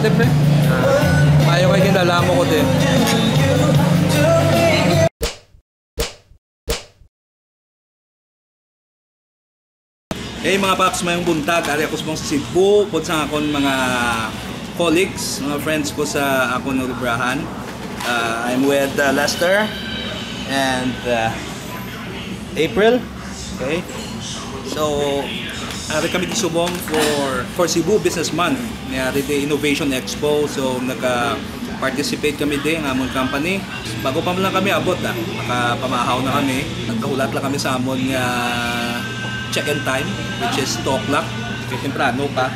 ko din, pre. Mayo kayo kinala mo ko din. Hey mga paps, mayong buntag. Ari ako sa Cebu. Pud sa akong mga colleagues, mga friends ko sa akong librahan. I'm with Lester and April. Okay. So, ari kami disubong for Cebu Business Month. Niyari the Innovation Expo. So, naka-participate kami din ng among company. Bago pa lang kami abot, nakapamahaw na kami. Nagkahulat lang kami sa among check-in time, which is 2 o'clock. Okay, temprano pa.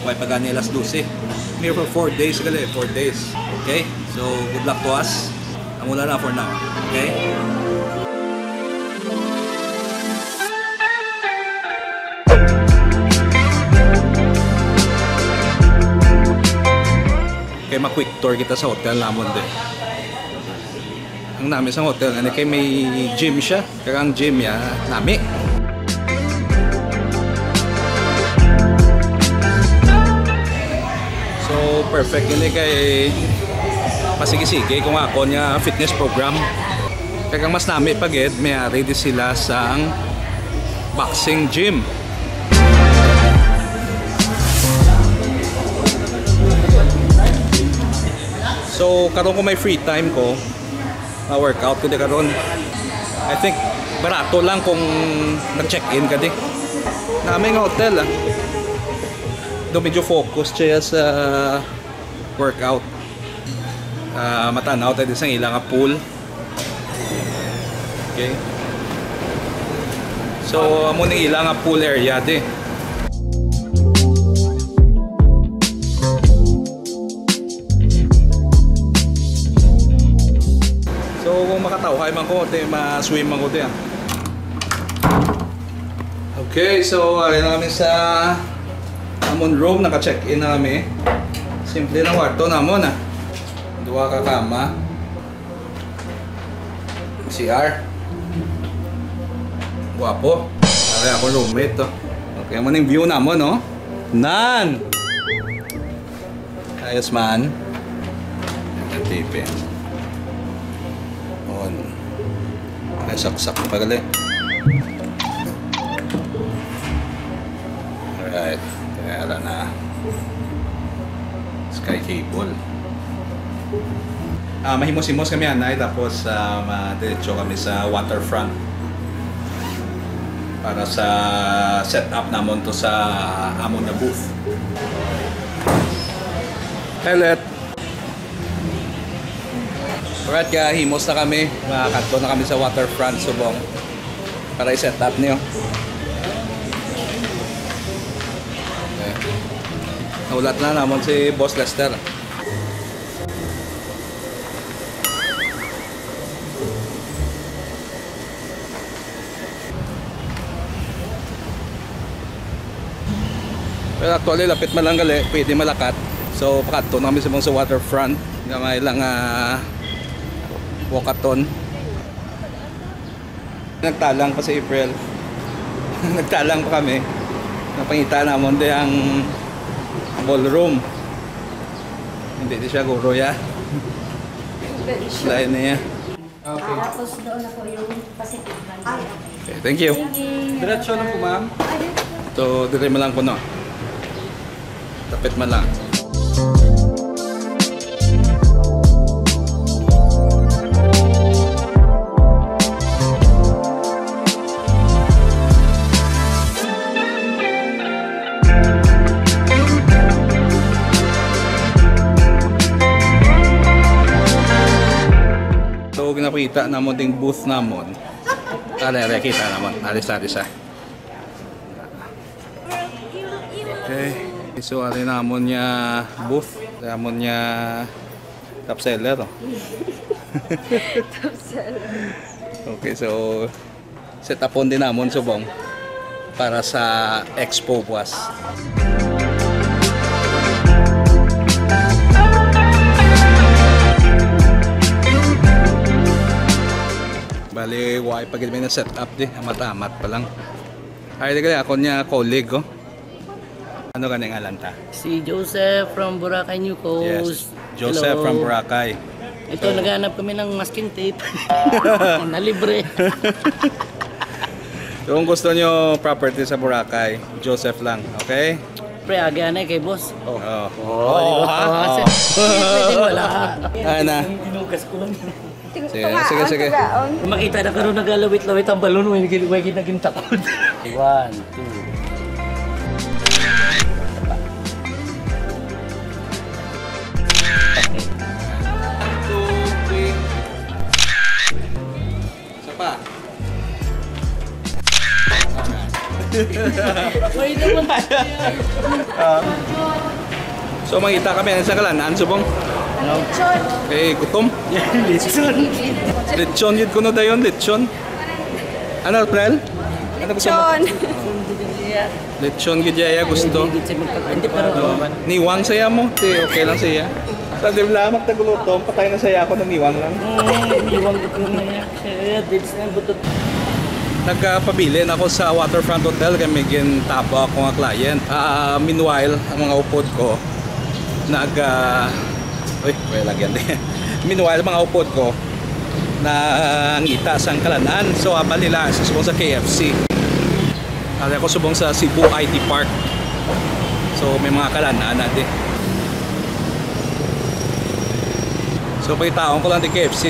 Huwag pa gani alas 12. Here for 4 days, 4 days. Okay, so good luck to us. Ang mula na for now. Okay? Okay, ma-quick tour kita sa hotel namon din. Ang namin sa hotel, ano kay may gym siya. Kaya ang gym ya, nami. So, perfect ini kay pasige-sige kung ako niya fitness program. Kaya mas nami pagid, may ready sila sa boxing gym. So, karon ko may free time ko, workout ko di karon. I think barato lang kung nag-check-in ka di. Namin nga hotel do medyo focus siya sa workout. Matanaw tayo sa ilang pool. Okay. So amo ni ilang pool area di. So kung makatawhay man ko, ma-swim man ko di. Okay, so ayun na kami sa amon room, naka-check-in na kami. Simple na kwarto namon Dua ka kama. CR. Guwapo. Ari ako roommate to. Okay, mo ning view namon no. Nan. Ayos man. Ang TV. On. Ay saksak pa gali. Alright. Kaya na sky cable. Mahimos-himos kami anay, tapos diretso kami sa waterfront para sa setup namon to sa amon na booth. Hello. Alright, kaya himos na kami. Makakadto na kami sa waterfront subong para i-set up niyo. Naulat na naman si Boss Lester. Pero actually, lapit man lang gali, pwede malakat. So, pakadto na kami sa waterfront. Gamay lang walkathon. Nagtalang pa si April. Nagtalang pa kami. Napangita naman din ang ballroom. Hindi siya guro ya. Lain niya. Okay. Tapos doon ako yung Pacific Band. Okay, thank you. Diretso lang po, ma'am. So, dire mo lang po no. Tapit man lang. Nakita namon ding booth namon. Kita namon. Alis-alis Okay. So ari namon niya booth, namon niya top seller. Top seller. Okay, so set upon din namon subong para sa expo buwas. Bali, why pag may na set up di, amat-amat pa lang. Ay, di ako niya colleague ko. Ano ka nang alanta? Si Joseph from Boracay, New Yes, Coast. Joseph Hello. from Boracay. Ito, naghanap kami ng masking tape. Na libre. So, kung gusto nyo property sa Boracay, Joseph lang, okay? Pre, aga na kay boss. Oh. Oh, ha? ha? Pwede wala. Ano? Tinugas ko lang. Sige. Makita na karoon nag-alawit-lawit ang balon. May naging takot. 1, 2. Isa pa. Wait naman. So, makita kami sa kalanaan, subong. Eh, gutom. Lechon. Lechon, yun kuno dayon, lechon. Ano, Prel? Ano gusto mo? Lechon, gidya gusto. Hindi pero Niwang saya mo. Okay lang saya. Sabi lamang tagulutom, patay na saya ako ng niwang lang. iwang ko na yan. Dits na butot. Nagpabilin ako sa Waterfront Hotel kaya may gintabo ako nga client. Meanwhile, ang mga upod ko, lagyan din. Meanwhile, mga upod ko, ngita sa kalanaan. So, abal nila sa subong sa KFC. Kaya ako subong sa Cebu IT Park. So, may mga kalanaan natin. So, pagkitaon ko lang di KFC.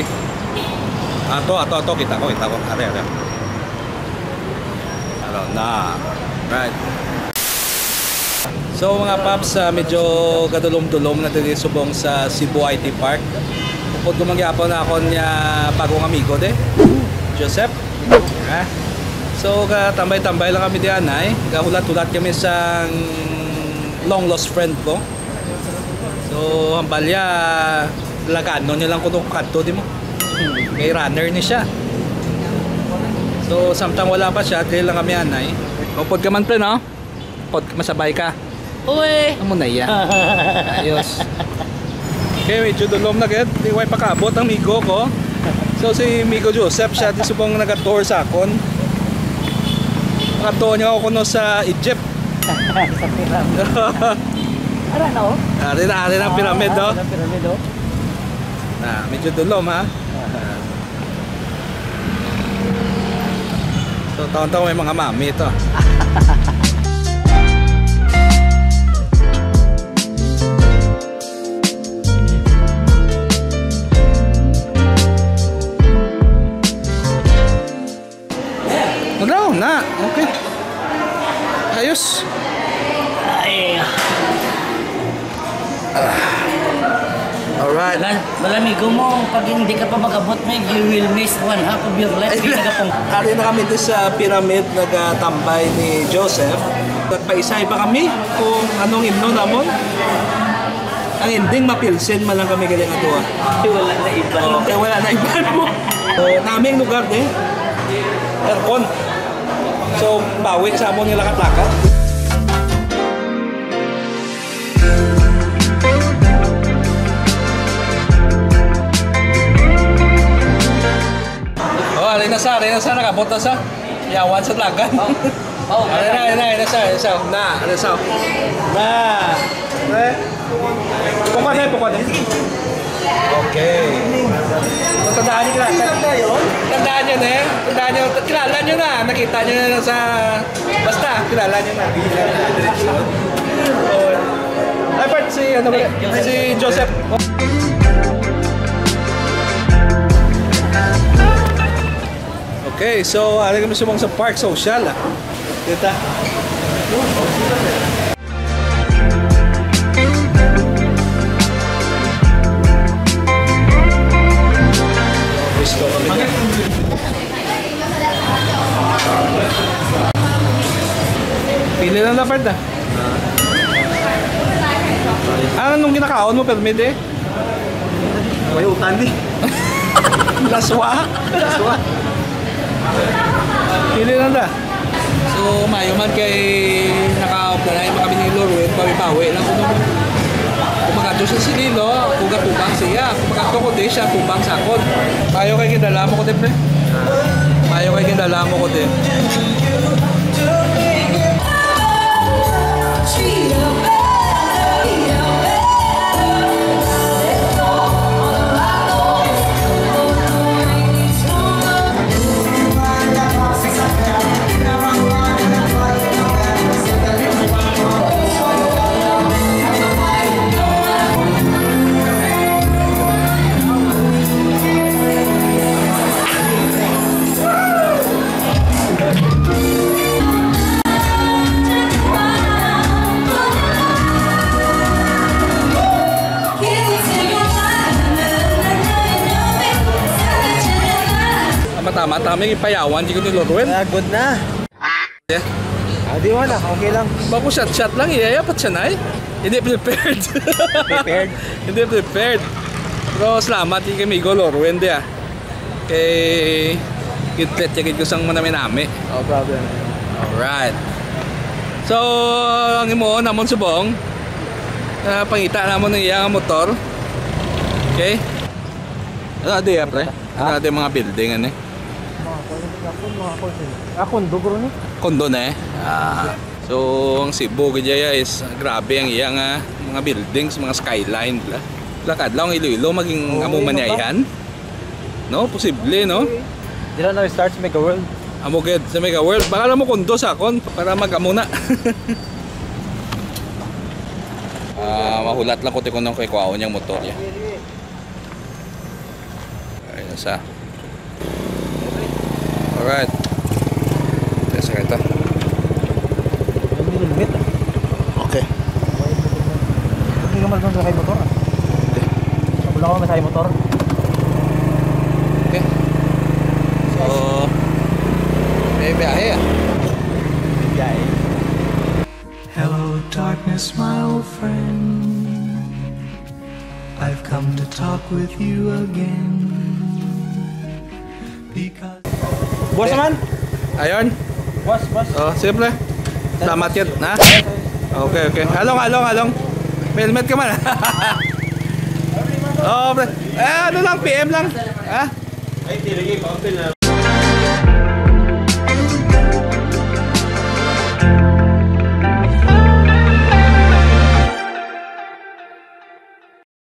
Ato, kita ko. Are. Na. Right. So mga paps, medyo gadulom-dulom na din subong sa Cebu IT Park. Upod ko mangyapon na ako niya bagong amigo de, Joseph. So tambay-tambay lang kami diyan ay. Gahulat-hulat kami sa long lost friend ko. So hambalya lagano niya lang ko tong kanto di mo. May runner ni siya. So, samtang wala pa siya, dahil lang kami anay. Upod ka man pre, no? Upod ka, masabay ka. Uy! Amo na iya. Ayos. Okay, medyo dulom na ged. Di way pakabot ang migo ko. So, si Migo Joseph, siya di subong nag-tour sa akon. Nag-tour niya ako kuno sa Egypt. Sa pyramid. Ara na oh. Ari na ang pyramid, no? Ang pyramid oh. Medyo dulom, ha? So, taon-taon may mga mami ito. Na. Okay. Ayos. Ay. Alright. Malamigo mo, pag hindi ka pa mag-abot mo, you will miss one half of your life. Ari na kami dito sa pyramid, nagtambay ni Joseph. Nagpaisay pa kami kung anong himno namon. Ang ending mapilsin man lang kami galing ato. Wala na iba. Okay, wala na iba mo. So, naming lugar din. Aircon. So, bawi sa amon nila katlakat. Ari na sa nakabot na sa yawan sa tlagan. Ari na sa. Pukwa na. Okay. So, tandaan nyo, kilala nyo na. Nakita nyo na sa, basta, kilala nyo na. Ay, part si Joseph. Okay, so ari kami sumong sa Park Social. Kita. Gusto kami. Pili lang dapat ah. Anong kinakaon mo permit eh? May utan di. Laswa. Pili lang da. So, mayo man kay naka-apply kami ni Lorwen, pawi-pawi lang kuno. Kung magato sa sinilo, kung gatubang siya. Kung magato ko di siya, tubang sa akon. Mayo kay gindala mo ko din, pre. Mayo kay gindala mo ko din. salamat. Kami ipayawan, di ko niluruin. Good na. Yeah. Di wala, okay lang. Bago shot lang, iyayapat siya na eh. Hindi prepared. Prepared? Hindi prepared. Pero salamat, di kami luruin di ah. Kay... Kitlet, yakit ko sang manami-nami. No problem. Alright. So, ang imo namon subong. Pangita namon ng iyang motor. Okay? Ano di pre? Ano di mga building ano eh? Kondo bro ni. Kondo na eh. So, ang Cebu kaya is grabe ang iyang mga buildings, mga skyline. Lakad lang Iloilo maging amo manyayan. No, posible no? Di na start sa Mega World. Amo ged sa Mega World. Baka mo kondo sa akon para mag-amo na. Mahulat lang ko nung kay kuwaon niyang motor niya. Ayun sa. Alright. Tesa kita. Okay. Hindi ka malbang sa motor. Wala ko sa motor. Okay. So, may biyahe ah. Hello, darkness, my old friend. I've come to talk with you again. Because Boss naman? Ayun. Boss. Oh, simple. Salamat yan, ha? Okay. Halong. May helmet ka man. Oh, pre. Ano lang, PM lang. Ha?